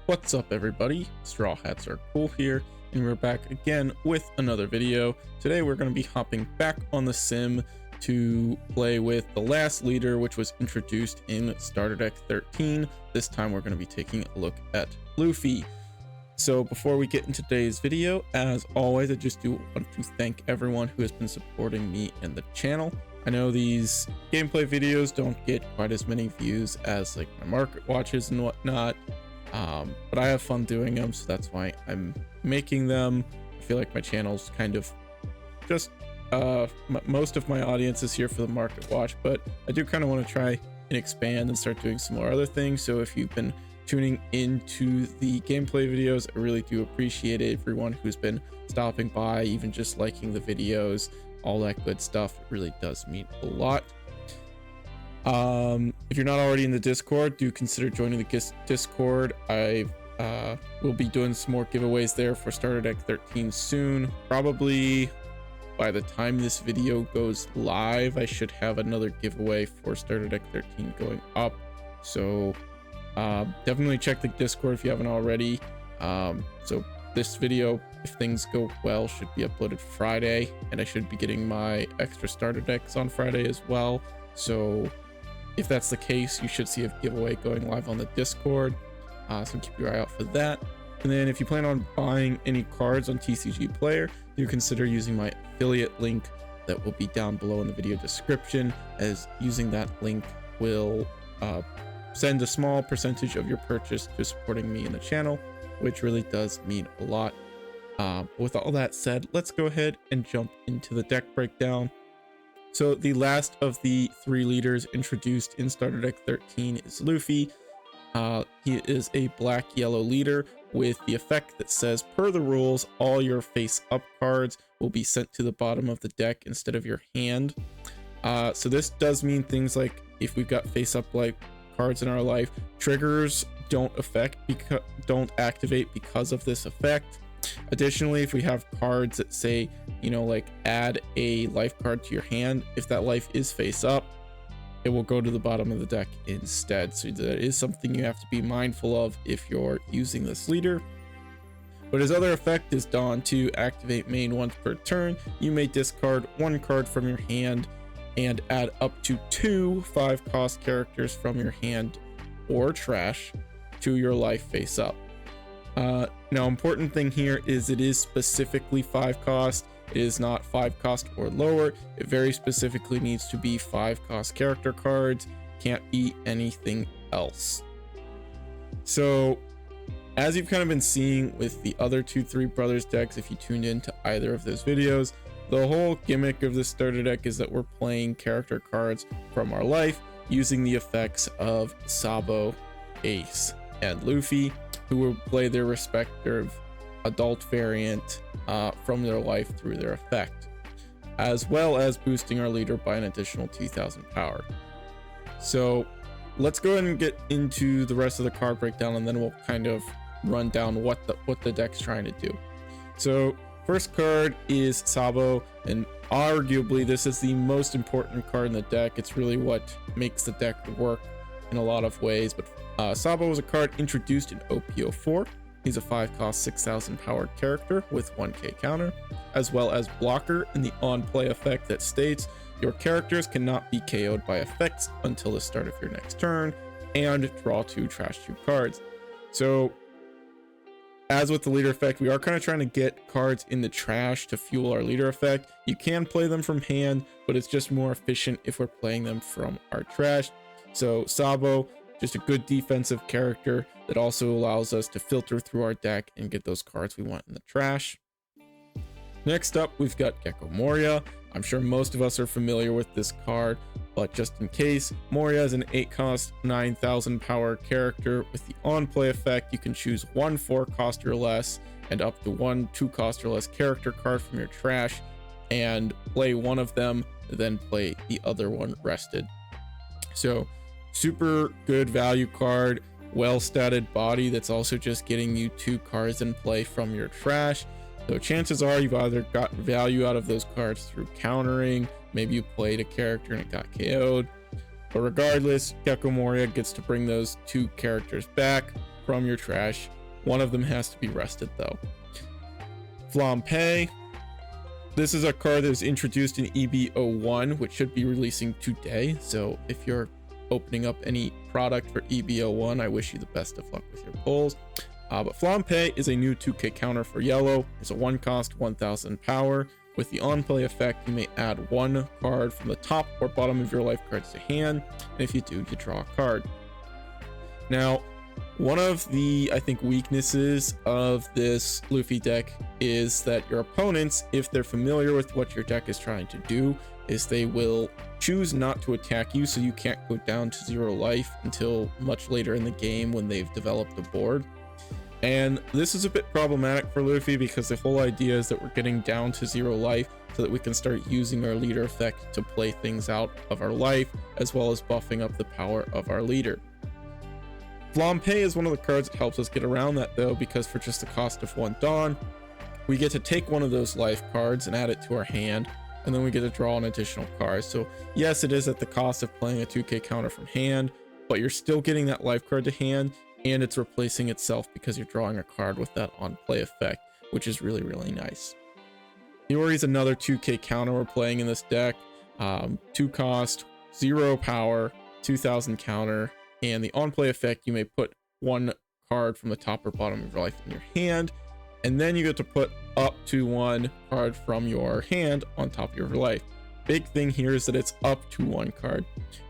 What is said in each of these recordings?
What's up, everybody? Straw Hats Are Cool here, and we're back again with another video. Today we're going to be hopping back on the sim to play with the last leader, which was introduced in Starter Deck 13. This time we're going to be taking a look at Luffy. So before we get into today's video, as always, I just do want to thank everyone who has been supporting me and the channel. I know these gameplay videos don't get quite as many views as like my market watches and whatnot, but I have fun doing them, so that's why I'm making them. I feel like my channel's kind of just most of my audience is here for the market watch, but I do kind of want to try and expand and start doing some more other things. So if you've been tuning into the gameplay videos, I really do appreciate it. Everyone who's been stopping by, even just liking the videos, all that good stuff, it really does mean a lot. If you're not already in the Discord, do consider joining the Discord. I will be doing some more giveaways there for Starter Deck 13 soon. Probably by the time this video goes live, I should have another giveaway for Starter Deck 13 going up. So definitely check the Discord if you haven't already. So this video, if things go well, should be uploaded Friday, and I should be getting my extra starter decks on Friday as well. So if that's the case, you should see a giveaway going live on the Discord. So keep your eye out for that. And then if you plan on buying any cards on TCG Player, do consider using my affiliate link that will be down below in the video description, as using that link will send a small percentage of your purchase to supporting me and the channel, which really does mean a lot. With all that said, let's go ahead and jump into the deck breakdown. So the last of the three leaders introduced in Starter Deck 13 is Luffy. He is a black-yellow leader with the effect that says, per the rules, all your face-up cards will be sent to the bottom of the deck instead of your hand. So this does mean things like if we've got face-up like cards in our life, triggers don't activate because of this effect. Additionally, if we have cards that say, you know, like add a life card to your hand, if that life is face up, it will go to the bottom of the deck instead. So that is something you have to be mindful of if you're using this leader. But his other effect is Dawn. To activate main once per turn, you may discard one card from your hand and add up to 2 5-cost characters from your hand or trash to your life face up. Now, important thing here is it is specifically 5-cost. It is not 5-cost or lower. It very specifically needs to be 5-cost character cards. Can't be anything else. So as you've kind of been seeing with the other 2-3 Brothers decks, if you tuned into either of those videos, the whole gimmick of this starter deck is that we're playing character cards from our life using the effects of Sabo, Ace, and Luffy, who will play their respective adult variant from their life through their effect, as well as boosting our leader by an additional 2000 power. So let's go ahead and get into the rest of the card breakdown, and then we'll kind of run down what the deck's trying to do. So first card is Sabo, and arguably this is the most important card in the deck. It's really what makes the deck work in a lot of ways. But Sabo was a card introduced in OP04. He's a 5-cost 6000 powered character with 1k counter, as well as blocker in the on-play effect that states your characters cannot be KO'd by effects until the start of your next turn, and draw 2 trash 2 cards. So as with the leader effect, we are kind of trying to get cards in the trash to fuel our leader effect. You can play them from hand, but it's just more efficient if we're playing them from our trash. So Sabo, just a good defensive character that also allows us to filter through our deck and get those cards we want in the trash. Next up, we've got Gecko Moria. I'm sure most of us are familiar with this card, but just in case, Moria is an 8-cost 9000 power character with the on-play effect. You can choose one 4-cost or less and up to one 2-cost or less character card from your trash and play one of them, then play the other one rested. So super good value card, well statted body that's also just getting you 2 cards in play from your trash. So chances are you've either gotten value out of those cards through countering, maybe you played a character and it got KO'd, but regardless, Gecko Moria gets to bring those 2 characters back from your trash. One of them has to be rested though. Flampe. This is a card that was introduced in EB01, which should be releasing today. So if you're opening up any product for EB01, I wish you the best of luck with your pulls. But Flampe is a new 2k counter for yellow. It's a 1 cost, 1000 power. With the on-play effect, you may add 1 card from the top or bottom of your life cards to hand. And if you do, you draw a card. Now, one of the, I think, weaknesses of this Luffy deck is that your opponents, if they're familiar with what your deck is trying to do, is they will choose not to attack you, so you can't go down to 0 life until much later in the game when they've developed a board. And this is a bit problematic for Luffy because the whole idea is that we're getting down to 0 life so that we can start using our leader effect to play things out of our life, as well as buffing up the power of our leader. Flampe is one of the cards that helps us get around that though, because for just the cost of 1 Dawn, we get to take one of those life cards and add it to our hand, and then we get to draw an additional card. So yes, it is at the cost of playing a 2k counter from hand, but you're still getting that life card to hand, and it's replacing itself because you're drawing a card with that on play effect, which is really, really nice. Hiyori is another 2k counter we're playing in this deck. 2 cost, 0 power, 2000 counter, and the on play effect, you may put 1 card from the top or bottom of your life in your hand, and then you get to put up to 1 card from your hand on top of your life. Big thing here is that it's up to 1 card,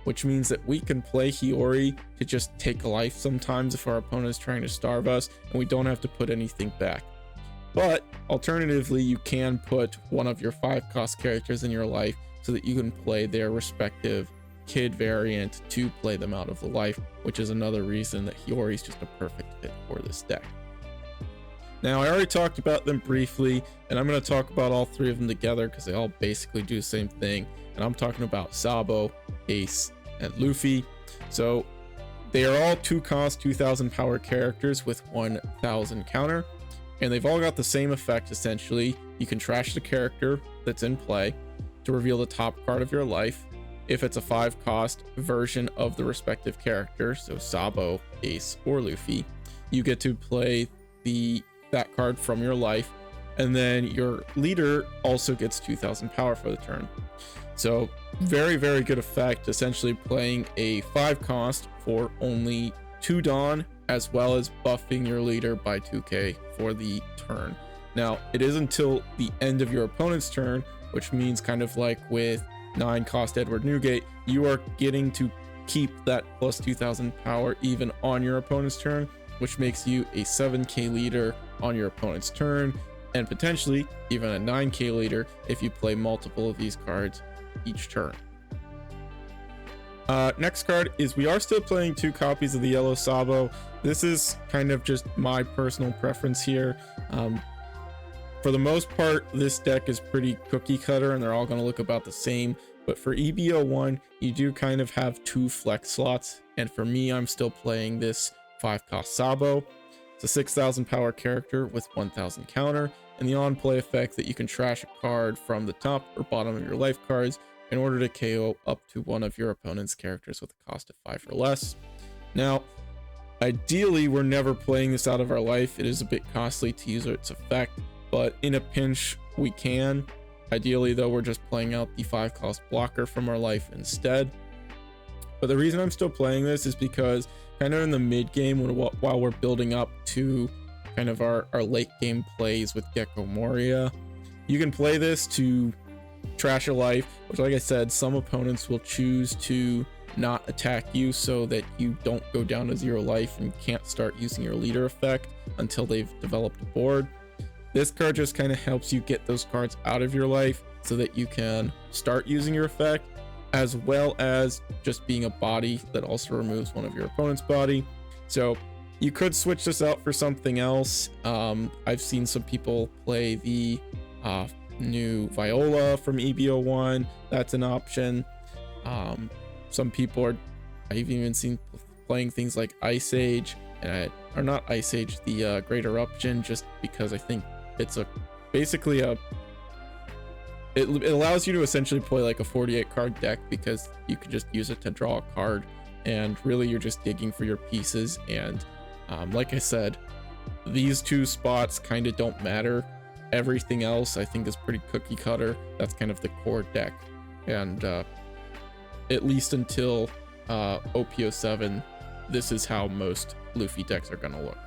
which means that we can play Hiyori to just take a life sometimes if our opponent is trying to starve us, and we don't have to put anything back. But alternatively, you can put one of your 5 cost characters in your life so that you can play their respective kid variant to play them out of the life, which is another reason that Hiyori is just a perfect fit for this deck. Now, I already talked about them briefly, and I'm going to talk about all 3 of them together because they all basically do the same thing. And I'm talking about Sabo, Ace, and Luffy. So they are all 2 cost, 2000 power characters with 1000 counter, and they've all got the same effect essentially. You can trash the character that's in play to reveal the top card of your life. If it's a 5 cost version of the respective character, so Sabo, Ace, or Luffy, you get to play that card from your life, and then your leader also gets 2000 power for the turn. So very, very good effect, essentially playing a 5 cost for only 2 Dawn, as well as buffing your leader by 2k for the turn. Now, it is until the end of your opponent's turn, which means kind of like with 9 cost Edward Newgate, you are getting to keep that plus 2000 power even on your opponent's turn, which makes you a 7k leader on your opponent's turn, and potentially even a 9k leader if you play multiple of these cards each turn. Next card is, we are still playing 2 copies of the yellow Sabo. This is kind of just my personal preference here. For the most part, this deck is pretty cookie cutter and they're all going to look about the same, but for EB01 you do kind of have 2 flex slots, and for me, I'm still playing this 5 cost Sabo. It's a 6000 power character with 1000 counter, and the on play effect that you can trash a card from the top or bottom of your life cards in order to KO up to one of your opponent's characters with a cost of 5 or less. Now, ideally we're never playing this out of our life. It is a bit costly to use its effect, but in a pinch we can. Ideally though, we're just playing out the 5 cost blocker from our life instead. But the reason I'm still playing this is because kind of in the mid game, while we're building up to kind of our late game plays with Gecko Moria, you can play this to trash a life, which, like I said, some opponents will choose to not attack you so that you don't go down to 0 life and can't start using your leader effect until they've developed a board. This card just kind of helps you get those cards out of your life so that you can start using your effect, as well as just being a body that also removes one of your opponent's body. So you could switch this out for something else. I've seen some people play the new Viola from EB01. That's an option. Some people I've even seen playing things like Ice Age, or not Ice Age, the Great Eruption, just because I think it's basically it allows you to essentially play like a 48 card deck, because you can just use it to draw a card, and really you're just digging for your pieces, and Like I said, these two spots kind of don't matter. Everything else I think is pretty cookie cutter. That's kind of the core deck, and at least until OP07, this is how most Luffy decks are gonna look.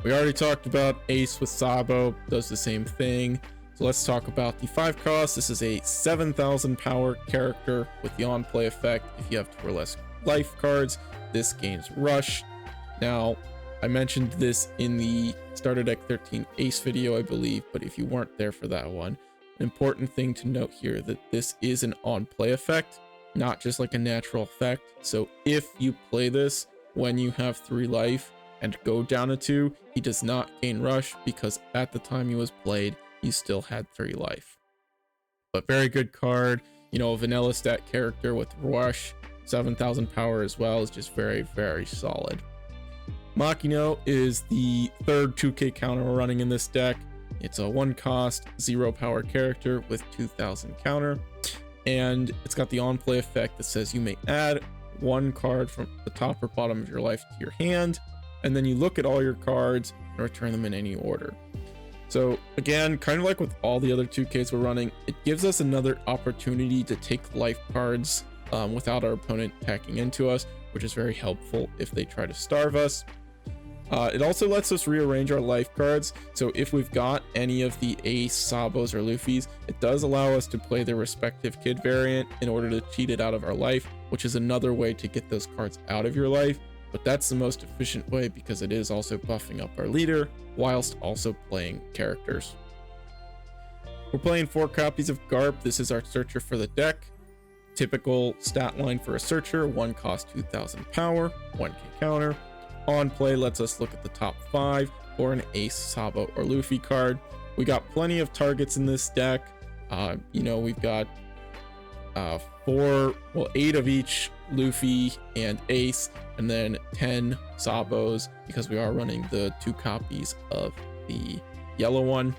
We already talked about Ace with Sabo, does the same thing. So let's talk about the 5 cost. This is a 7,000 power character with the on play effect. If you have 2 or less life cards, this gains Rush. Now, I mentioned this in the Starter Deck 13 Ace video, I believe, but if you weren't there for that one, an important thing to note here that this is an on play effect, not just like a natural effect. So if you play this when you have 3 life and go down a 2, he does not gain Rush because at the time he was played, he still had 3 life. But very good card, you know, a vanilla stat character with Rush, 7,000 power as well, is just very, very solid. Makino is the third 2k counter we're running in this deck. It's a 1 cost, 0 power character with 2,000 counter, and it's got the on play effect that says you may add 1 card from the top or bottom of your life to your hand, and then you look at all your cards and return them in any order. So again, kind of like with all the other 2Ks we're running, it gives us another opportunity to take life cards without our opponent attacking into us, which is very helpful if they try to starve us. It also lets us rearrange our life cards, so if we've got any of the Ace, Sabos, or Luffys, it does allow us to play their respective kid variant in order to cheat it out of our life, which is another way to get those cards out of your life, but that's the most efficient way because it is also buffing up our leader whilst also playing characters. We're playing 4 copies of Garp. This is our searcher for the deck. Typical stat line for a searcher: 1 cost, 2,000 power, 1k counter. On play lets us look at the top 5 for an Ace, Sabo, or Luffy card. We got plenty of targets in this deck. You know, we've got 8 of each Luffy and Ace, and then 10 Sabos because we are running the 2 copies of the yellow one.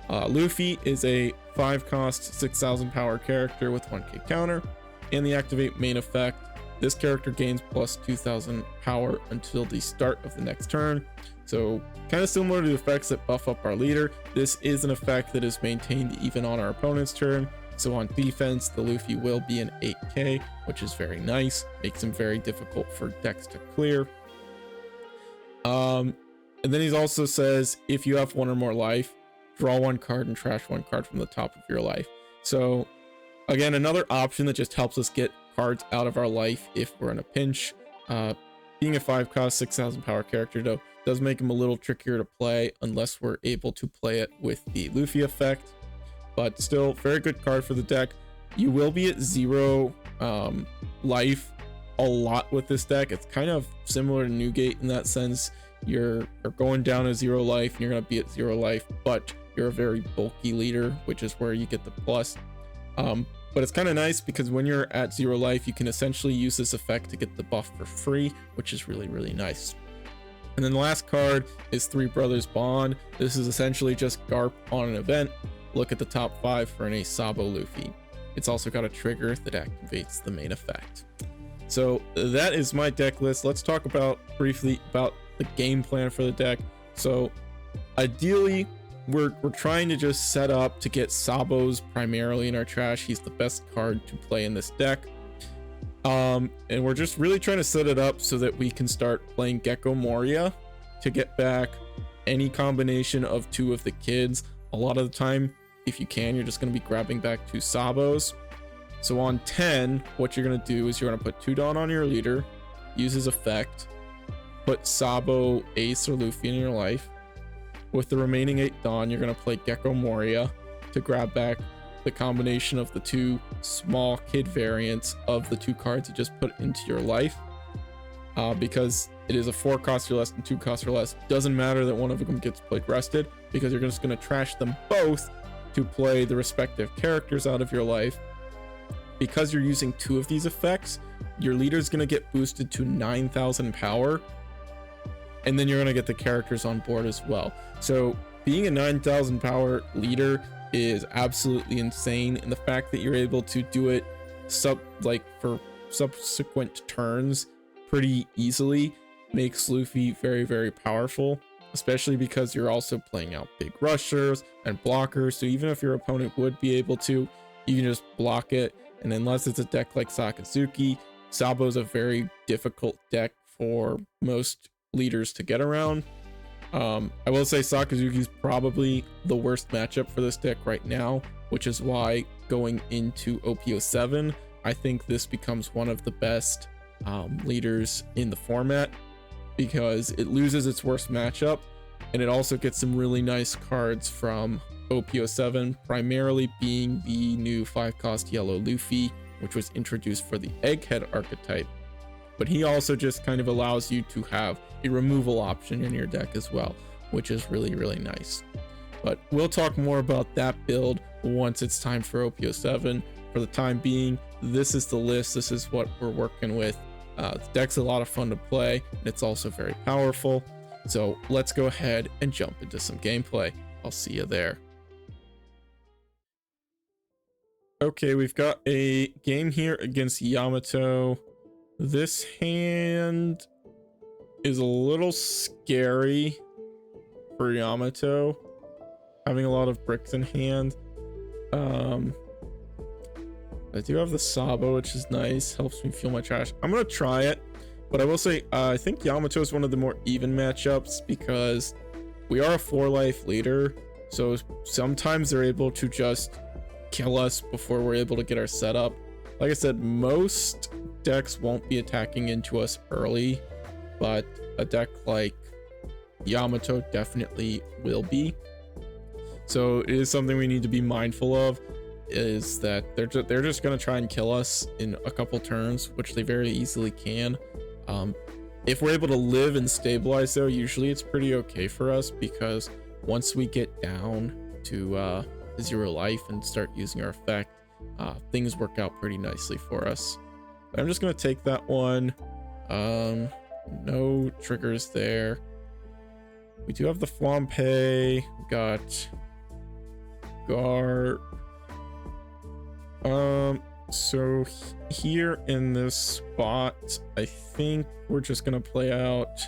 Luffy is a 5 cost, 6,000 power character with 1k counter, and the activate main effect. This character gains plus 2,000 power until the start of the next turn. So kind of similar to the effects that buff up our leader, this is an effect that is maintained even on our opponent's turn. So on defense, the Luffy will be an 8k, which is very nice. Makes him very difficult for decks to clear. And then he also says, if you have 1 or more life, draw 1 card and trash 1 card from the top of your life. So again, another option that just helps us get cards out of our life if we're in a pinch. Being a 5 cost, 6,000 power character though does make him a little trickier to play unless we're able to play it with the Luffy effect, but still very good card for the deck. You will be at 0 life a lot with this deck. It's kind of similar to Newgate in that sense. You're going down to 0 life and you're going to be at 0 life, but you're a very bulky leader, which is where you get the plus. But it's kind of nice because when you're at 0 life, you can essentially use this effect to get the buff for free, which is really, really nice. And then the last card is 3 Brothers Bond. This is essentially just Garp on an event. Look at the top 5 for an Ace, Sabo, Luffy. It's also got a trigger that activates the main effect. So that is my deck list. Let's talk briefly about the game plan for the deck. So ideally, we're trying to just set up to get Sabos primarily in our trash. He's the best card to play in this deck. And we're just really trying to set it up so that we can start playing Gecko Moria to get back any combination of 2 of the kids. A lot of the time, if you can, you're just going to be grabbing back 2 Sabos. So on 10, what you're going to do is you're going to put 2 Dawn on your leader, use his effect, put Sabo, Ace, or Luffy in your life. With the remaining 8 Dawn, you're going to play Gecko Moria to grab back the combination of the 2 small kid variants of the 2 cards you just put into your life. Because it is a 4 cost or less and 2 cost or less. Doesn't matter that one of them gets played rested, because you're just going to trash them both to play the respective characters out of your life. Because you're using 2 of these effects, your leader's going to get boosted to 9,000 power. And then you're going to get the characters on board as well. So being a 9,000 power leader is absolutely insane. And the fact that you're able to do it for subsequent turns pretty easily makes Luffy very, very powerful, especially because you're also playing out big rushers and blockers. So even if your opponent would be able to, you can just block it. And unless it's a deck like Sakazuki, Sabo is a very difficult deck for most leaders to get around. I will say Sakazuki is probably the worst matchup for this deck right now, which is why going into OP07, I think this becomes one of the best leaders in the format, because it loses its worst matchup and it also gets some really nice cards from OP07, primarily being the new 5-cost yellow Luffy, which was introduced for the Egghead archetype. But he also just kind of allows you to have a removal option in your deck as well, which is really, really nice. But we'll talk more about that build once it's time for OP07. For the time being, this is the list. This is what we're working with. The deck's a lot of fun to play, and it's also very powerful. So let's go ahead and jump into some gameplay. I'll see you there. Okay, we've got a game here against Yamato. This hand is a little scary for Yamato, having a lot of bricks in hand. I do have the Sabo, which is nice, helps me feel my trash. I'm gonna try it, but I will say I think Yamato is one of the more even matchups because we are a 4-life leader, so sometimes they're able to just kill us before we're able to get our setup. Like I said, most decks won't be attacking into us early, but a deck like Yamato definitely will be. So it is something we need to be mindful of, is that they're just going to try and kill us in a couple turns, which they very easily can. If we're able to live and stabilize, though, usually it's pretty okay for us, because once we get down to 0 life and start using our effect, things work out pretty nicely for us. But I'm just going to take that one. No triggers there. We do have the Flampe. We got Gar. So here in this spot, I think we're just gonna play out.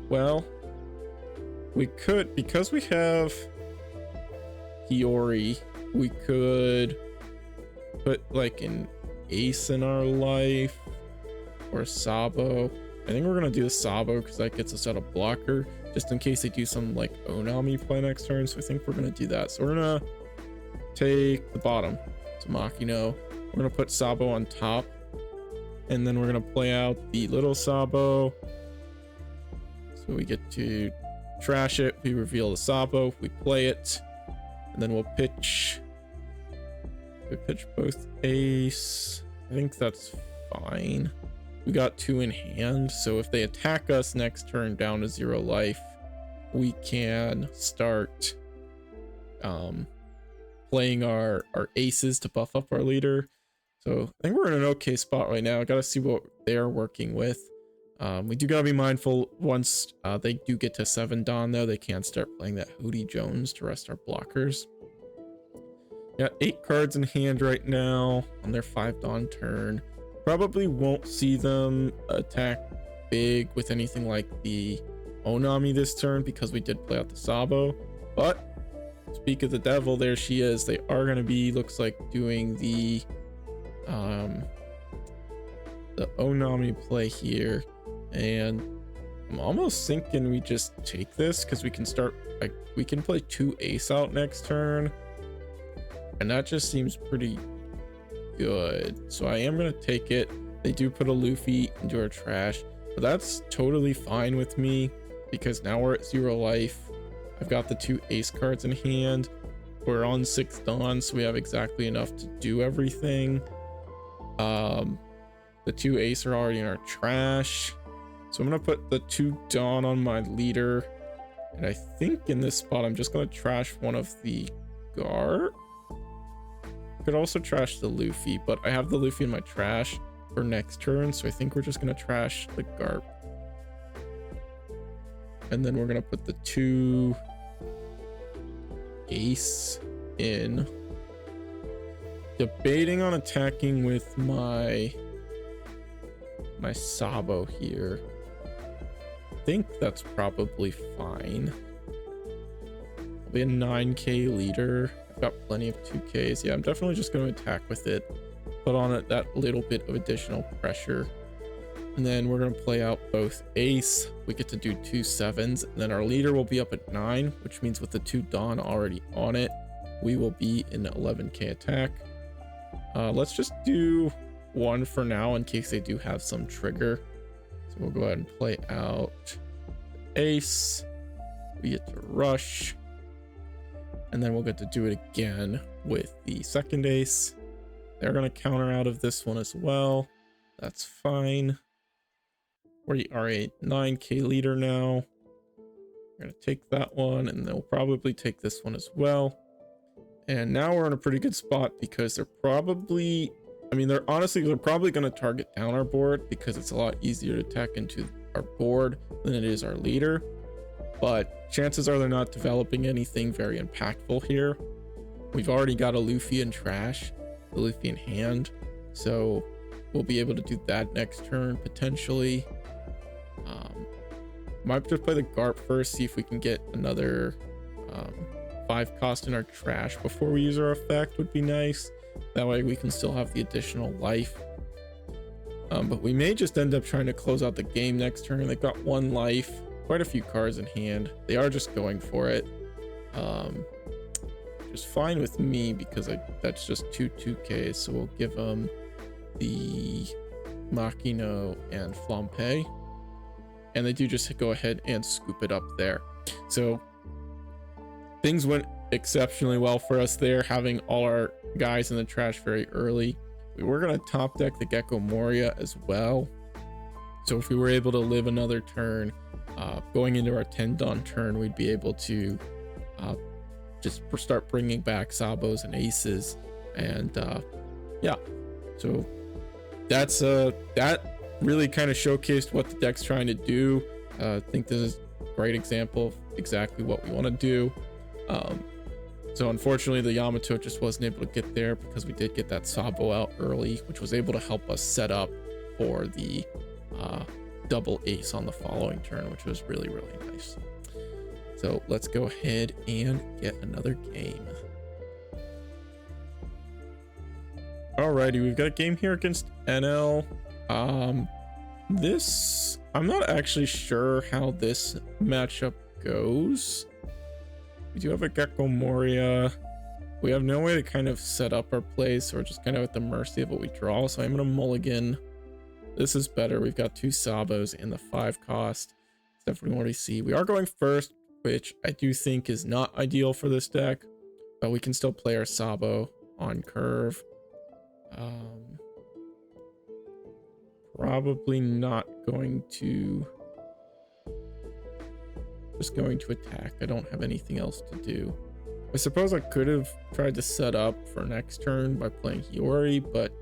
Well, we could, because we have Hiyori, we could put like an Ace in our life or Sabo. I think we're gonna do the Sabo because that gets us out of blocker, just in case they do some like Onami play next turn. So I think we're gonna do that. So we're gonna take the bottom, so Makino. We're gonna put Sabo on top, and then we're gonna play out the little Sabo. So we get to trash it. We reveal the Sabo. We play it, and then we'll pitch. We pitch both Ace. I think that's fine. We got 2 in hand, so if they attack us next turn down to 0 life, we can start playing our aces to buff up our leader. So I think we're in an okay spot right now. I gotta see what they're working with. We do gotta be mindful, once they do get to 7 Dawn, though, they can't start playing that Hootie Jones to rest our blockers. Got 8 cards in hand right now on their 5 Dawn turn. Probably won't see them attack big with anything like the Onami this turn, because we did play out the Sabo. But speak of the devil, there she is. They are going to be, looks like, doing the Onami play here, and I'm almost thinking we just take this, because we can start, like, we can play 2 Ace out next turn, and that just seems pretty good. So I am gonna take it. They do put a Luffy into our trash, but that's totally fine with me, because now we're at 0 life. I've got the 2 Ace cards in hand. We're on 6 Dawn, so we have exactly enough to do everything. The 2 Ace are already in our trash, so I'm gonna put the 2 Dawn on my leader, and I think in this spot I'm just gonna trash one of the Gar. Could also trash the Luffy, but I have the Luffy in my trash for next turn, so I think we're just gonna trash the Garp. And then we're gonna put the 2 Ace in. Debating on attacking with my Sabo here. think that's probably fine. I'll be a 9k leader. I've got plenty of 2ks. Yeah, I'm definitely just going to attack with it, put on it that little bit of additional pressure, and then we're going to play out both ace. We get to do 2 7s, and then our leader will be up at 9, which means with the 2 dawn already on it, we will be in 11k attack. Let's just do 1 for now in case they do have some trigger. So we'll go ahead and play out ace. We get to rush, and then we'll get to do it again with the second ace. They're going to counter out of this one as well. That's fine. We are a 9k leader now. We're going to take that one, and they'll probably take this one as well. And now we're in a pretty good spot because they're probably, I mean, they're probably going to target down our board because it's a lot easier to attack into our board than it is our leader. But chances are they're not developing anything very impactful here. We've already got a Luffy in trash, the Luffy in hand, so we'll be able to do that next turn potentially. Might just play the Garp first, see if we can get another 5 cost in our trash before we use our effect would be nice. That way we can still have the additional life. But we may just end up trying to close out the game next turn. They've got 1 life, quite a few cards in hand. They are just going for it. Just fine with me because that's just 2 2Ks. So we'll give them the Makino and Flampe. And they do just go ahead and scoop it up there. So things went exceptionally well for us there, having all our guys in the trash very early. We were going to top deck the Gecko Moria as well. So if we were able to live another turn, going into our 10 dawn turn, we'd be able to just start bringing back Sabos and Aces. And yeah, so that's that really kind of showcased what the deck's trying to do. I think this is a great example of exactly what we want to do. So unfortunately the Yamato just wasn't able to get there because we did get that Sabo out early, which was able to help us set up for the double ace on the following turn, which was really, really nice. So let's go ahead and get another game. Alrighty, we've got a game here against Enel. This, I'm not actually sure how this matchup goes. We do have a Gecko Moria. We have no way to kind of set up our plays, so we're just kind of at the mercy of what we draw. So I'm gonna mulligan. This is better. We've got 2 Sabos in the 5 cost. Stuff we already see. We are going first, which I do think is not ideal for this deck, but we can still play our Sabo on curve. Probably not going to, just going to attack. I don't have anything else to do. I suppose I could have tried to set up for next turn by playing Hiyori, but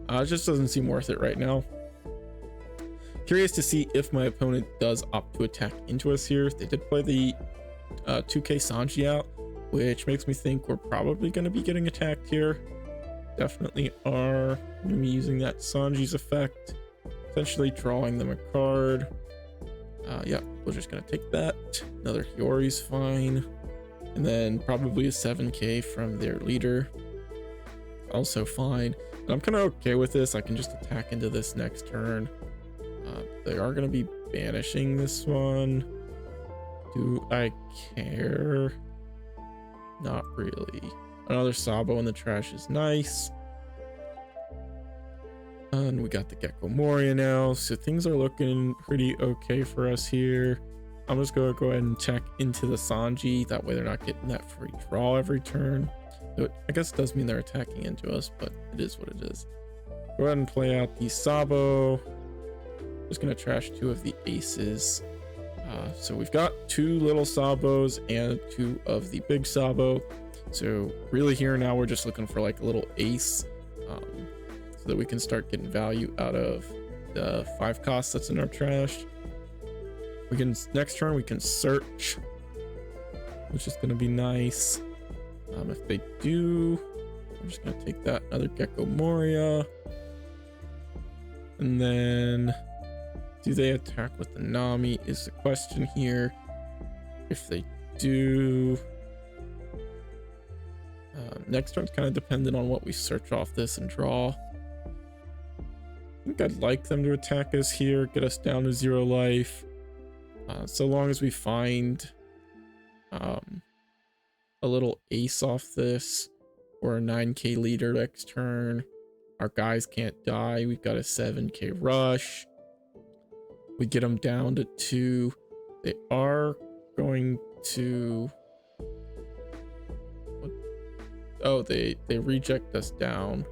it just doesn't seem worth it right now. Curious to see if my opponent does opt to attack into us here. They did play the 2k Sanji out, which makes me think we're probably going to be getting attacked here. Definitely are. I'm going to be using that Sanji's effect, essentially drawing them a card. Yeah, we're just going to take that. Another Hiyori's fine. And then probably a 7k from their leader. Also fine. And I'm kind of okay with this. I can just attack into this next turn. They are going to be banishing this one. Do I care? Not really. Another Sabo in the trash is nice. And we got the Gecko Moria now, so things are looking pretty okay for us here. I'm just going to go ahead and check into the Sanji. That way they're not getting that free draw every turn. So I guess it does mean they're attacking into us, but it is what it is. Go ahead and play out the Sabo. Just going to trash 2 of the aces. So we've got 2 little Sabos and 2 of the big Sabo. So really here now we're just looking for like a little ace, so that we can start getting value out of the 5 cost that's in our trash. We can, next turn we can search, which is going to be nice. If they do, I'm just going to take that, another Gecko Moria, and then Do they attack with the Nami is the question here. If they do, next turn's kind of dependent on what we search off this and draw. I think I'd like them to attack us here, get us down to 0 life. So long as we find a little ace off this, or a 9k leader next turn. Our guys can't die. We've got a 7k rush. We get them down to 2. They are going to... Oh, they reject us down.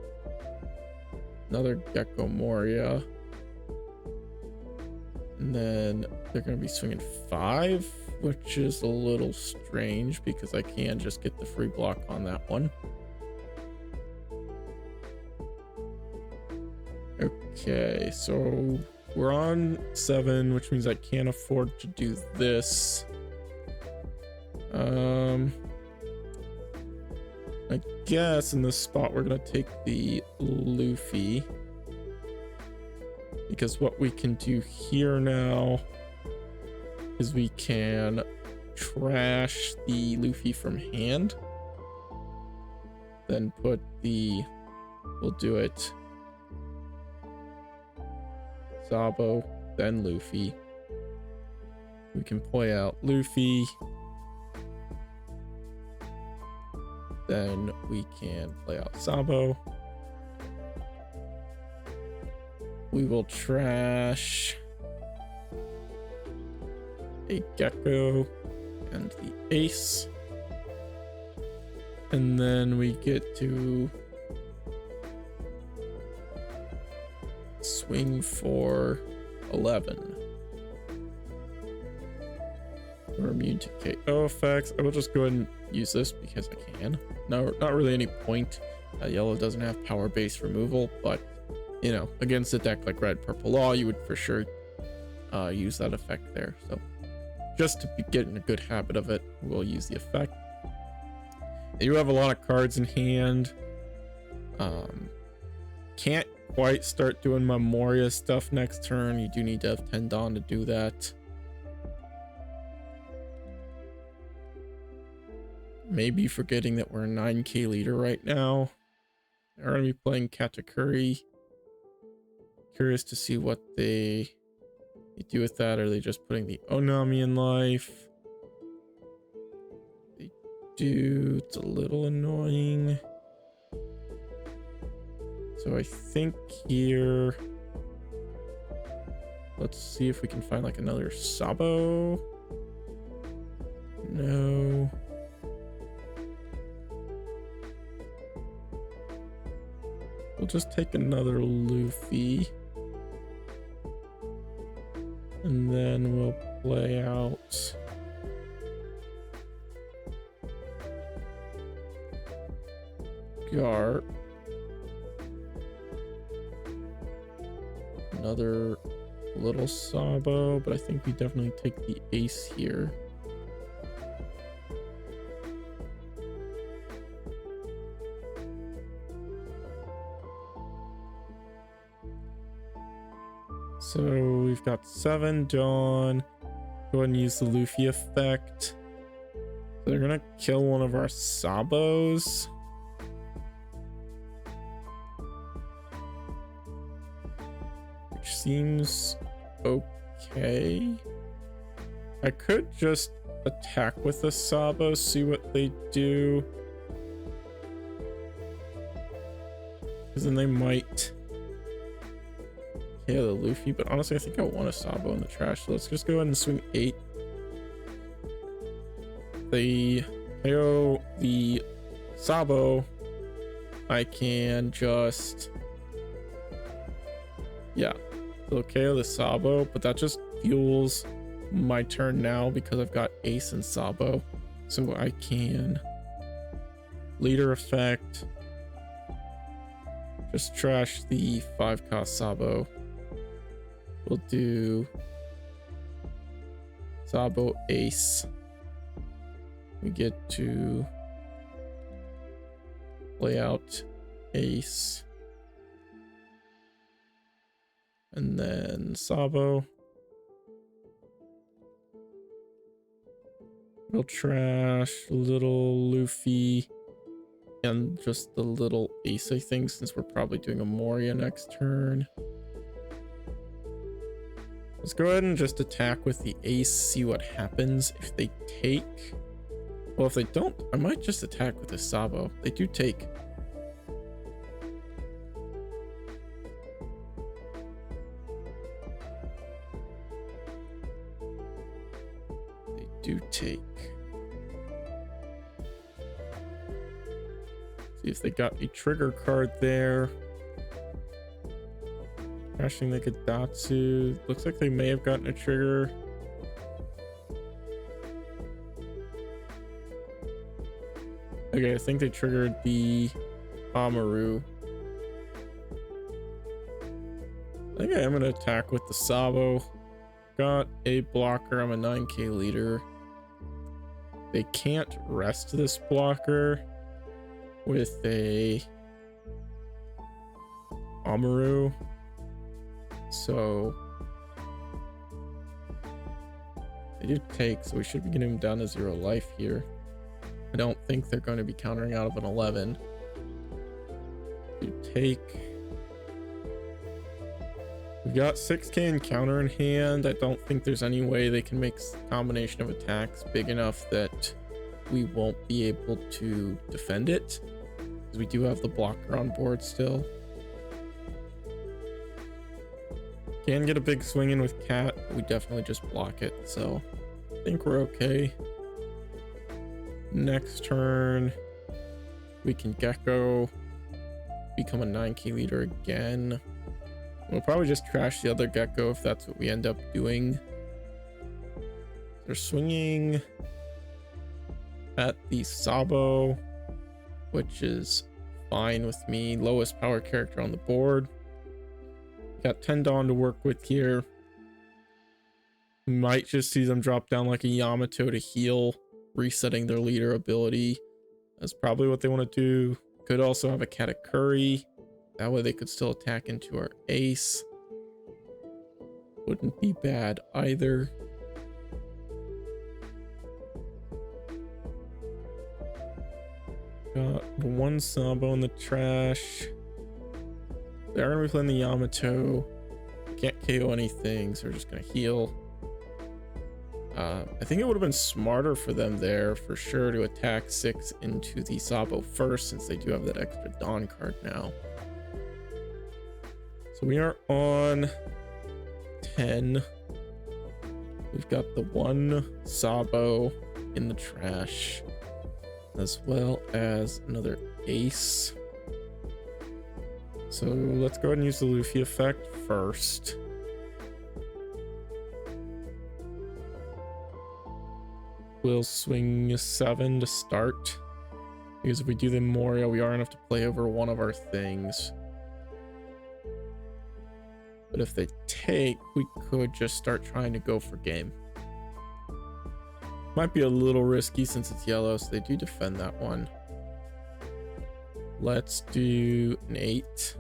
Another Gecko Moria. And then they're going to be swinging 5, which is a little strange because I can just get the free block on that one. Okay, so we're on 7, which means I can't afford to do this. I guess in this spot we're gonna take the Luffy, because what we can do here now is we can trash the Luffy from hand, then put the, we'll do it Sabo, then Luffy. We can play out Luffy. Then we can play out Sabo. We will trash a Gecko and the ace. And then we get to swing for 11. We're immune to KO effects. I will just go ahead and use this because I can. No, not really any point. Yellow doesn't have power-based removal, but you know, against a deck like Red Purple Law, you would for sure use that effect there. So just to be getting a good habit of it, we'll use the effect. You have a lot of cards in hand. Can't quite start doing my Moria stuff next turn. You do need to have Tendon to do that. Maybe forgetting that we're a 9k leader right now. They're going to be playing Katakuri. Curious to see what they do with that. Are they just putting the Onami in life? They do. It's a little annoying. So I think here, let's see if we can find like another Sabo. No. We'll just take another Luffy. And then we'll play out Gar. Another little Sabo, but I think we definitely take the ace here. So we've got 7 Dawn. Go ahead and use the Luffy effect. So they're gonna kill one of our Sabos. Which seems okay. I could just attack with the Sabo, see what they do. Because then they might KO the Luffy, but honestly, I think I want a Sabo in the trash. So let's just go ahead and swing 8. They KO the Sabo. I can just, yeah, they'll KO the Sabo, but that just fuels my turn now because I've got ace and Sabo. So I can leader effect, just trash the 5-cost Sabo. We'll do Sabo ace. We get to play out ace. And then Sabo. We'll trash little Luffy and just the little ace, I think, since we're probably doing a Moria next turn. Let's go ahead and just attack with the ace, see what happens. If they take... Well, if they don't, I might just attack with the Sabo. They do take. They do take. See if they got a trigger card there. Crashing the Kadatsu. Looks like they may have gotten a trigger. Okay, I think they triggered the Amaru. I think I am going to attack with the Sabo. Got a blocker. I'm a 9k leader. They can't rest this blocker with a Amaru. So they do take, so we should be getting them down to 0 life here. I don't think they're going to be countering out of an 11. You take. We've got 6k in counter in hand. I don't think there's any way they can make a combination of attacks big enough that we won't be able to defend it, because we do have the blocker on board still. Can get a big swing in with Cat, but we definitely just block it, so I think we're okay. Next turn, we can Gecko, become a 9k leader again. We'll probably just trash the other Gecko if that's what we end up doing. They're swinging at the Sabo, which is fine with me. Lowest power character on the board. Got 10 Dawn to work with here. Might just see them drop down like a Yamato to heal, resetting their leader ability. That's probably what they want to do. Could also have a Katakuri. That way they could still attack into our ace. Wouldn't be bad either. Got one Sabo in the trash. They're going to be playing the Yamato. Can't KO anything, so we're just going to heal. I think it would have been smarter for them there, for sure, to attack 6 into the Sabo first, since they do have that extra Dawn card now. So we are on 10. We've got the one Sabo in the trash, as well as another ace. So let's go ahead and use the Luffy effect first. We'll swing 7 to start, because if we do the Moria, we are enough to play over one of our things. But if they take, we could just start trying to go for game. Might be a little risky since it's yellow, so they do defend that one. Let's do an 8.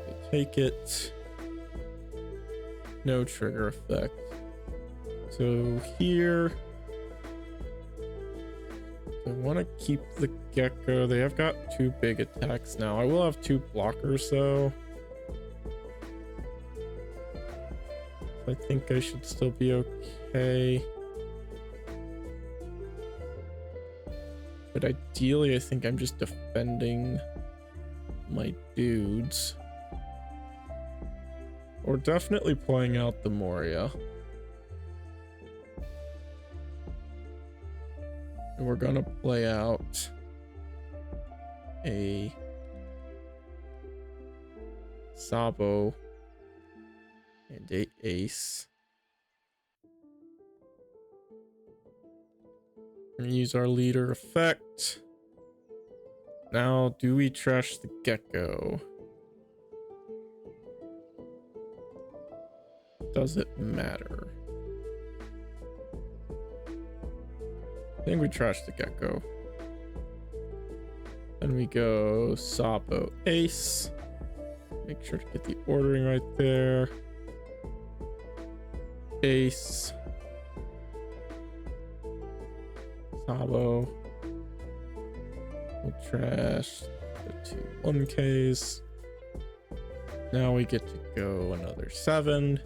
They take it. No trigger effect. So here, I want to keep the Gecko. They have got 2 big attacks now. I will have 2 blockers though. I think I should still be okay. But ideally, I think I'm just defending my dudes. Or definitely playing out the Moria. And we're gonna play out a Sabo and a ace. We're gonna use our leader effect. Now, do we trash the Gecko? Does it matter? I think we trash the Gecko. Then we go Sabo ace. Make sure to get the ordering right there. ace. Sabo. We'll trash the 2 1Ks. Now we get to go another 7.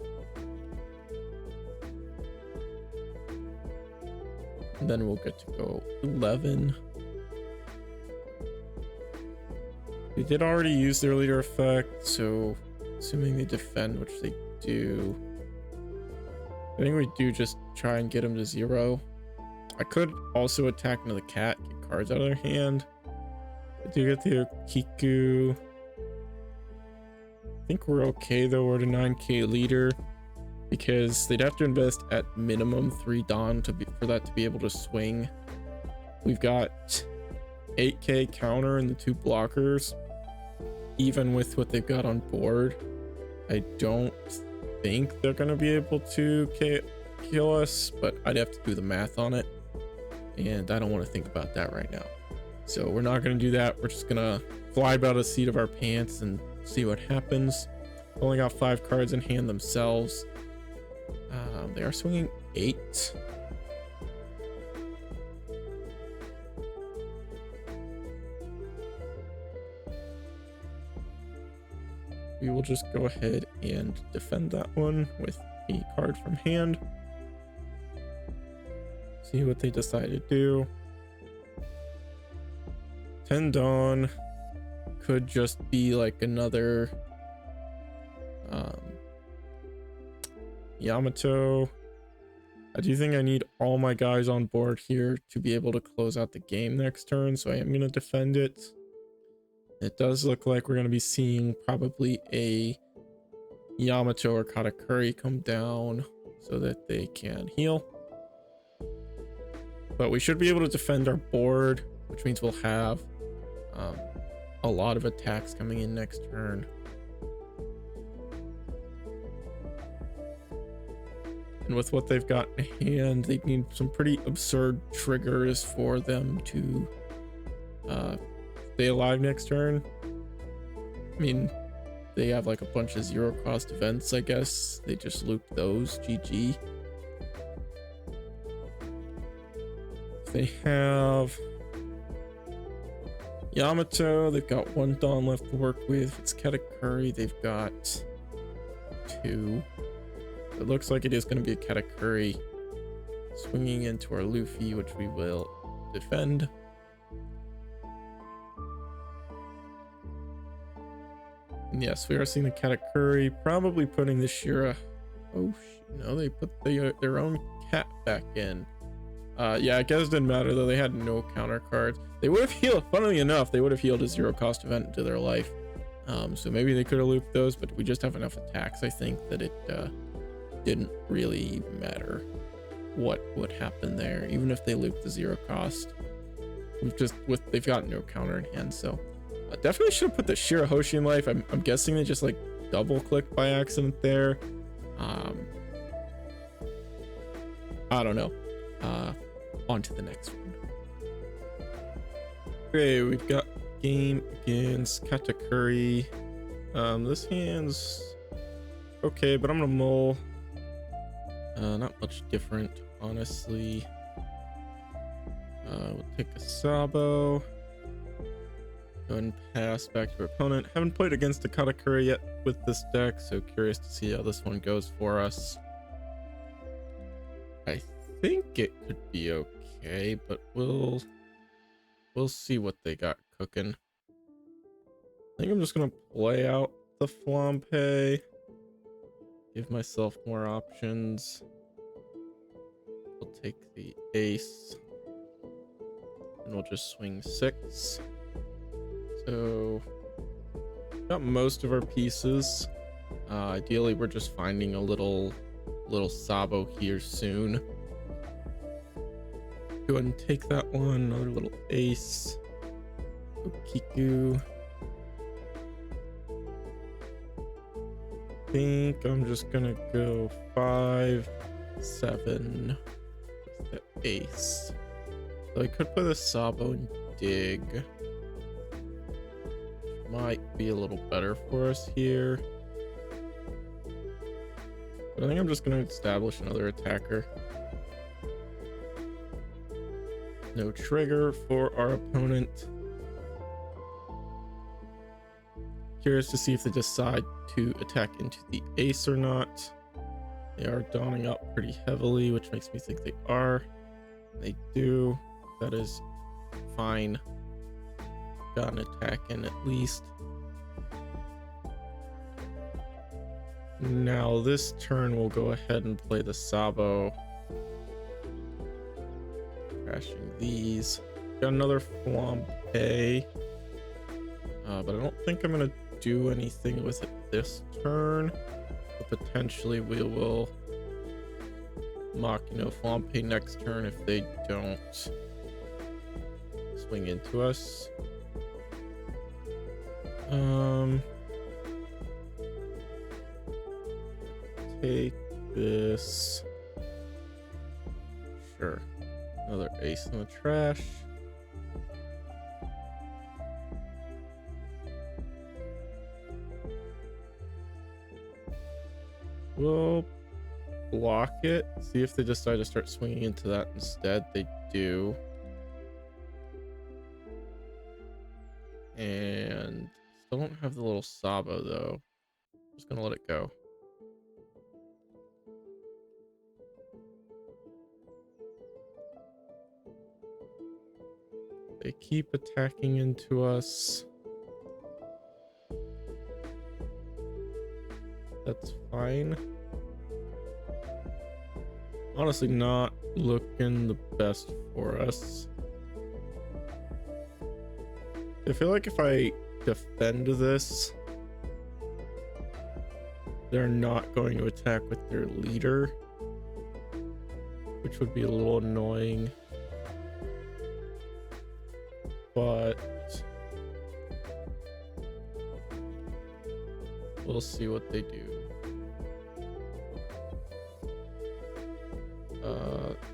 And then we'll get to go 11. We did already use their leader effect, so assuming they defend, which they do, I think we do just try and get them to 0. I could also attack another cat, get cards out of their hand. I do get the Okiku. I think we're okay though. We're at a 9K leader because they'd have to invest at minimum 3 Dawn for that to be able to swing. We've got 8K counter and the 2 blockers. Even with what they've got on board, I don't think they're going to be able to kill us, but I'd have to do the math on it, and I don't want to think about that right now. So we're not going to do that. We're just going to fly by the seat of our pants and see what happens. Only got 5 cards in hand themselves. They are swinging 8. We will just go ahead and defend that one with a card from hand. See what they decide to do. 10 Dawn could just be like another Yamato. I do think I need all my guys on board here to be able to close out the game next turn, so I am going to defend it. It does look like we're going to be seeing probably a Yamato or Katakuri come down so that they can heal. But we should be able to defend our board, which means we'll have a lot of attacks coming in next turn. And with what they've got in hand, they need some pretty absurd triggers for them to stay alive next turn. I mean, they have like a bunch of 0 cost events, I guess. They just loop those. GG. They have Yamato. They've got 1 Dawn left to work with. It's Katakuri. They've got 2. It looks like it is going to be a Katakuri swinging into our Luffy, which we will defend. And yes, we are seeing the Katakuri probably putting the Shira. Oh no, they put their own cat back in. Yeah, I guess it didn't matter though. They had no counter cards. They would have healed. Funnily enough, they would have healed a 0 cost event into their life. So maybe they could have looped those, but we just have enough attacks, I think, that it didn't really matter what would happen there, even if they looped the 0 cost. They've got no counter in hand, so I definitely should have put the Shirahoshi in life. I'm guessing they just like double clicked by accident there. I don't know. On to the next one. Okay, we've got game against Katakuri. This hand's okay, but I'm gonna mull. Not much different, honestly. We'll take a Sabo. Go ahead and pass back to our opponent. Haven't played against a Katakuri yet with this deck, so curious to see how this one goes for us. I think it could be okay, but we'll see what they got cooking. I think I'm just gonna play out the Flampe, give myself more options. We'll take the ace, and we'll just swing 6. So got most of our pieces. Ideally, we're just finding a little Sabo here soon. Go ahead and take that one. Another little ace. Okiku. I think I'm just gonna go 5, 7 with the ace. So I could put a Sabo and dig. Might be a little better for us here. But I think I'm just going to establish another attacker. No trigger for our opponent. Curious to see if they decide to attack into the ace or not. They are donning up pretty heavily, which makes me think they are. They do. That is fine. Got an attack in at least. Now this turn we'll go ahead and play the Sabo. Crashing these. Got another Flampe. But I don't think I'm gonna do anything with it this turn. But potentially we will Machina Flampe next turn if they don't swing into us. Take this. Sure. Another ace in the trash. We'll block it. See if they decide to start swinging into that instead. They do. And still don't have the little Sabo though. Just gonna let it go. They keep attacking into us. That's fine. Honestly, not looking the best for us. I feel like if I defend this, they're not going to attack with their leader, which would be a little annoying. But we'll see what they do.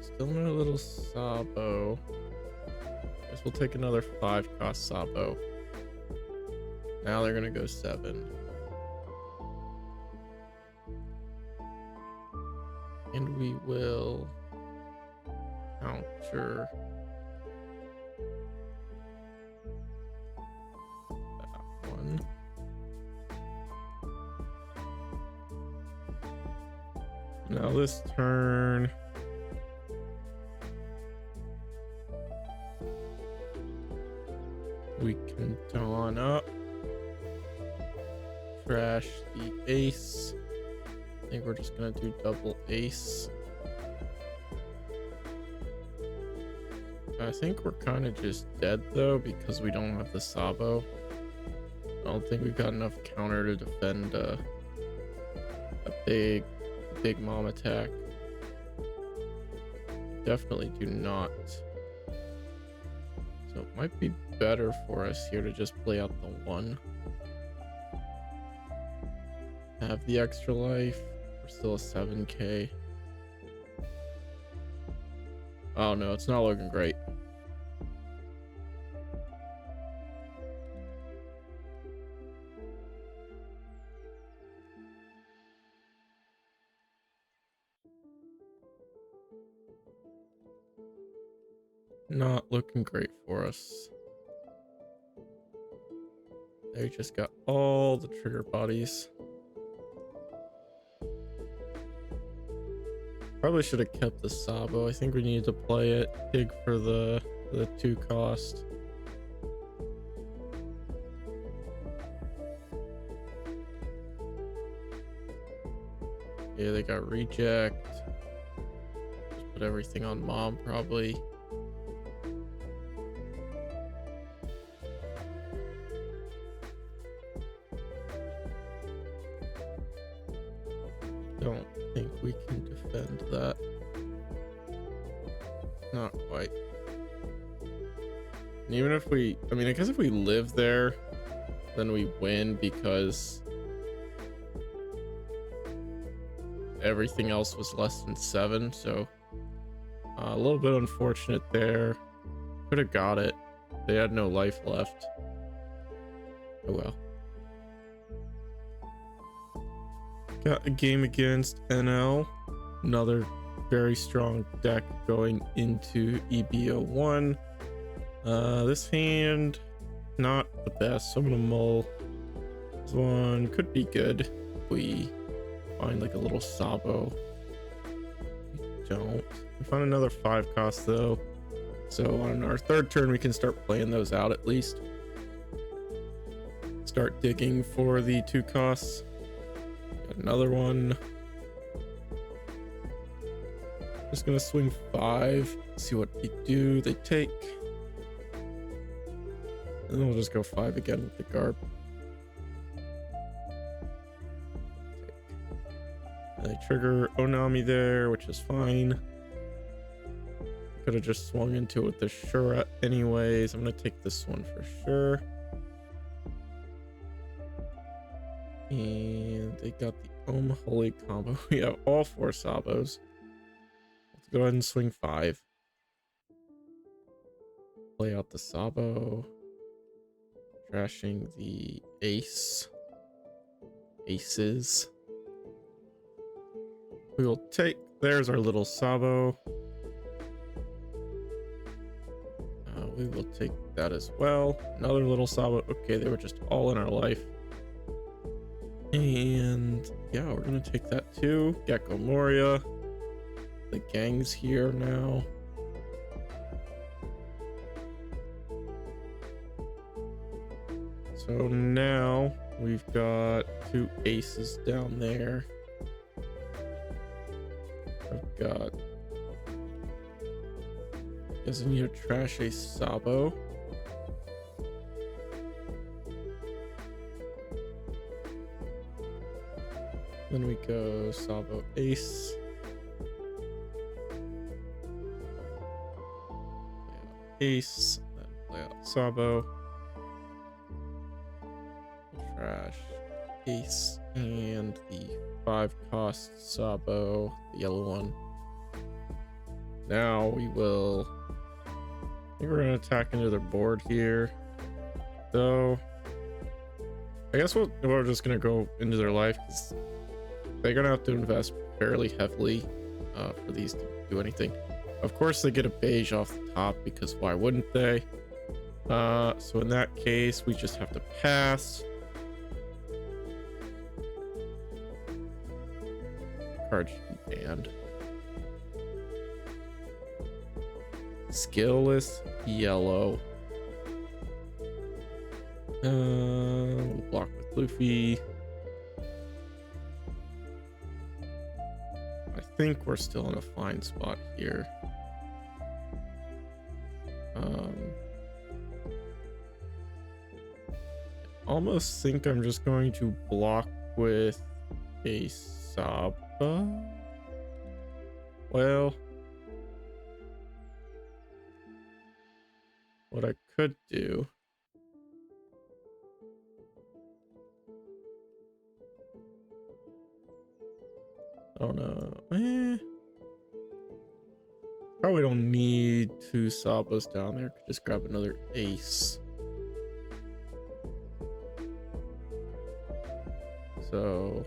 Still no little Sabo. Guess we'll take another 5-cost Sabo. Now they're gonna go 7. And we will counter that one. Now this turn, we can dawn up, trash the ace. I think we're just gonna do double ace. I think we're kind of just dead though because we don't have the Sabo. I don't think we've got enough counter to defend a big mom attack. Definitely do not. So it might be better for us here to just play out the 1. Have the extra life. We're still a 7k. Oh no, it's not looking great. Not looking great for us. They just got all the trigger bodies. Probably should have kept the Sabo. I think we need to play it big for the 2 cost. Yeah, they got reject. Just put everything on mom probably. Don't think we can defend that. Not quite. And even if we, I mean, I guess if we live there, then we win because everything else was less than 7. So a little bit unfortunate there. Could have got it. They had no life left. Oh well. Got a game against Enel. Another very strong deck going into EB01. This hand, not the best, so I'm gonna mull. This one could be good if we find like a little Sabo. We don't. We found another 5 cost though. So on our 3rd turn, we can start playing those out at least. Start digging for the 2 costs. Got another one. Just gonna swing 5, see what they do. They take. And then we'll just go 5 again with the Garb. And they trigger Onami there, which is fine. Could have just swung into it with the Shura anyways. I'm gonna take this one for sure. And they got the Holy combo. We have all 4 Sabos. Let's go ahead and swing 5. Play out the Sabo. Trashing the aces. We will take. There's our little Sabo. We will take that as well. Another little Sabo. Okay, they were just all in our life. And yeah, we're gonna take that too. Gecko Moria. The gang's here now. So now we've got 2 aces down there. I've got. Guess I need to trash a Sabo. Then we go Sabo ace. Ace. Then play out Sabo. Trash ace and the 5 cost Sabo, the yellow one. Now we will. I think we're gonna attack into their board here. So I guess we're just gonna go into their life because they're gonna have to invest fairly heavily for these to do anything. Of course, they get a beige off the top because why wouldn't they? So in that case, we just have to pass. Card should be banned. Skillless yellow. We'll block with Luffy. I think we're still in a fine spot here. Almost think I'm just going to block with a Saba. Well, what I could do. Oh no. Probably don't need 2 Sabas down there. Could just grab another ace. So,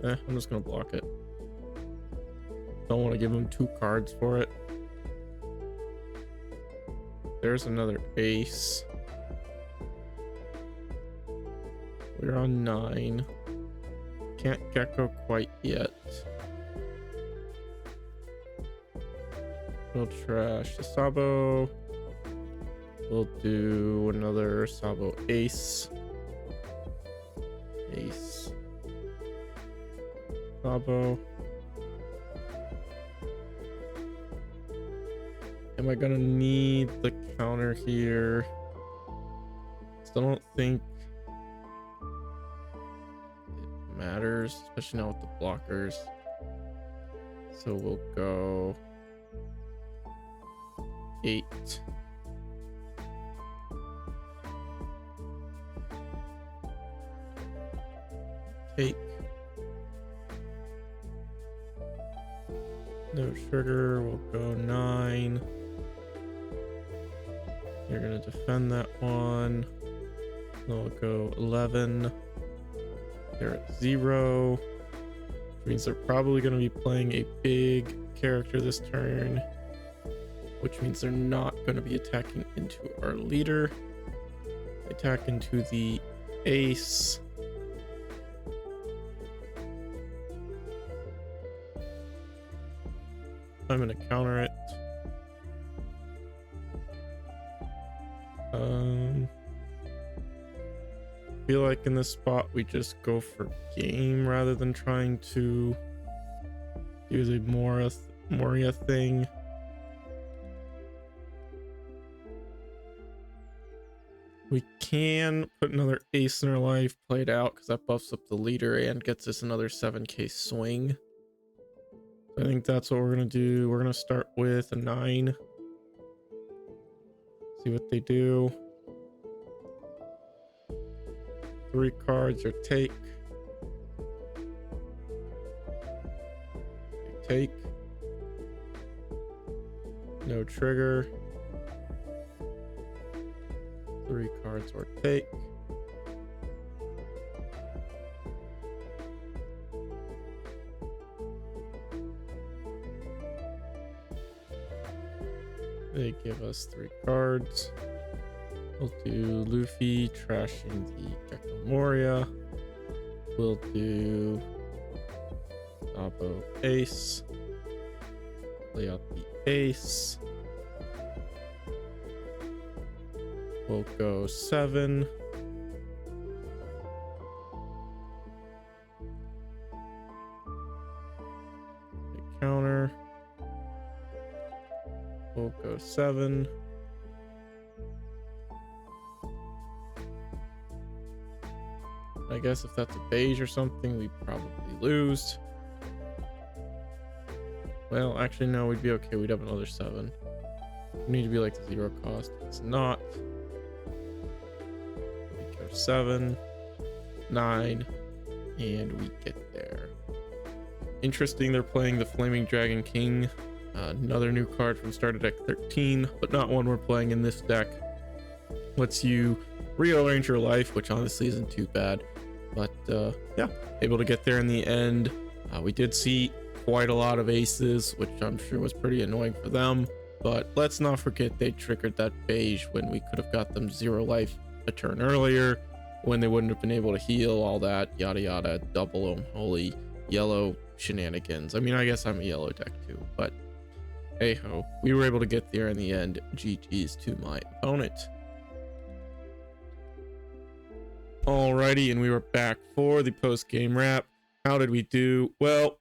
I'm just gonna block it. Don't want to give him 2 cards for it. There's another ace. We're on 9. Can't Gecko quite yet. We'll trash the Sabo. We'll do another Sabo ace. Ace. Sabo. Am I gonna need the counter here? Still don't think it matters, especially now with the blockers. So we'll go 8. Take. No sugar, we'll go 9. You're gonna defend that one. Then we'll go 11. They're at 0, which means they're probably going to be playing a big character this turn, which means they're not going to be attacking into our leader. They attack into the ace. I'm going to counter it. I feel like in this spot we just go for game rather than trying to do the Moria thing. We can put another ace in our life, play it out, because that buffs up the leader and gets us another 7k swing. I think that's what we're going to do. We're going to start with a 9. See what they do. 3 cards or take. Take. No trigger. 3 cards or take. They give us 3 cards. We'll do Luffy trashing the Gecko Moria. We'll do Sabo ace. Play out the ace. We'll go 7. The counter. We'll go 7. I guess if that's a beige or something, we probably lose. Well, actually, no, we'd be okay. We'd have another 7. We need to be like 0 cost. It's not. We go 7, 9, and we get there. Interesting, they're playing the Flaming Dragon King. Another new card from starter deck 13, but not one we're playing in this deck. Lets you rearrange your life, which honestly isn't too bad. But yeah, able to get there in the end. We did see quite a lot of aces, which I'm sure was pretty annoying for them. But let's not forget they triggered that beige when we could have got them 0 life a turn earlier, when they wouldn't have been able to heal, all that, yada yada, double unholy yellow shenanigans. I mean, I guess I'm a yellow deck too, but hey ho, we were able to get there in the end. GG's to my opponent. Alrighty, and we were back for the post-game wrap. How did we do? Well,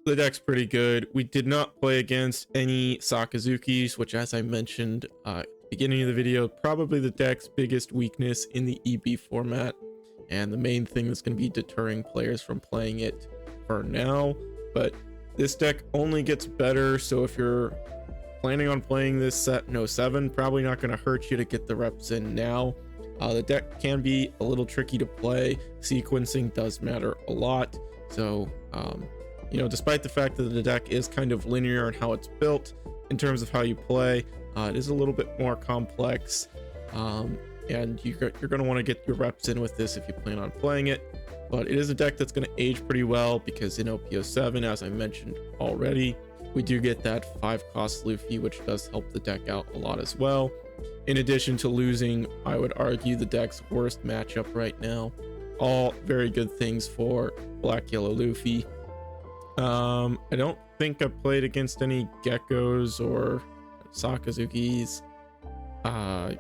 the deck's pretty good. We did not play against any Sakazukis, which, as I mentioned at the beginning of the video, probably the deck's biggest weakness in the EB format, and the main thing that's going to be deterring players from playing it for now. But this deck only gets better, so if you're planning on playing this set in 07, probably not going to hurt you to get the reps in now. The deck can be a little tricky to play. Sequencing does matter a lot. So, you know, despite the fact that the deck is kind of linear in how it's built in terms of how you play, it is a little bit more complex. And you're going to want to get your reps in with this if you plan on playing it. But it is a deck that's going to age pretty well because in OP07, as I mentioned already, we do get that 5-cost Luffy, which does help the deck out a lot as well. In addition to losing, I would argue, the deck's worst matchup right now. All very good things for Black Yellow Luffy. I don't think I played against any Geckos or Sakazukis. I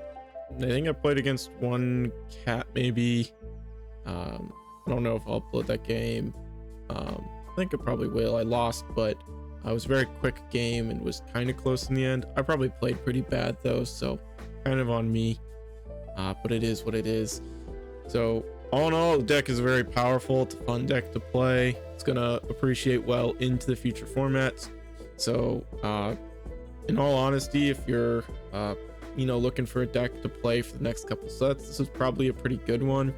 think I played against one cat maybe. I don't know if I'll upload that game. I think I probably will. I lost, but it was a very quick game and was kind of close in the end. I probably played pretty bad though, so kind of on me. But it is what it is. So all in all, the deck is very powerful. It's a fun deck to play. It's gonna appreciate well into the future formats. So in all honesty, if you're you know, looking for a deck to play for the next couple sets, this is probably a pretty good one.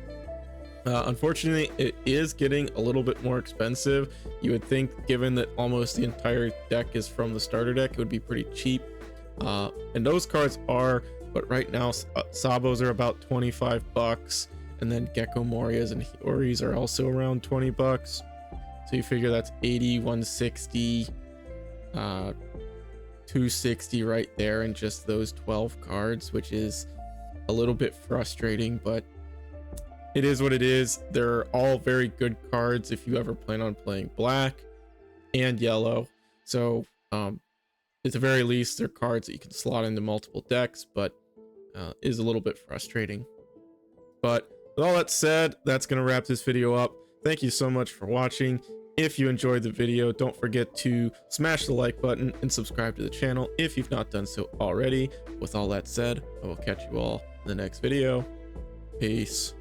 Unfortunately, it is getting a little bit more expensive. You would think, given that almost the entire deck is from the starter deck, it would be pretty cheap. And those cards are, but right now Sabos are about 25 bucks. and then Gecko Morias and Hioris are also around 20 bucks. So you figure that's 80, 160, 260 right there in just those 12 cards, which is a little bit frustrating, but it is what it is. They're all very good cards if you ever plan on playing black and yellow. So at the very least, they're cards that you can slot into multiple decks, but is a little bit frustrating. But with all that said, that's going to wrap this video up. Thank you so much for watching. If you enjoyed the video, don't forget to smash the like button and subscribe to the channel if you've not done so already. With all that said, I will catch you all in the next video. Peace.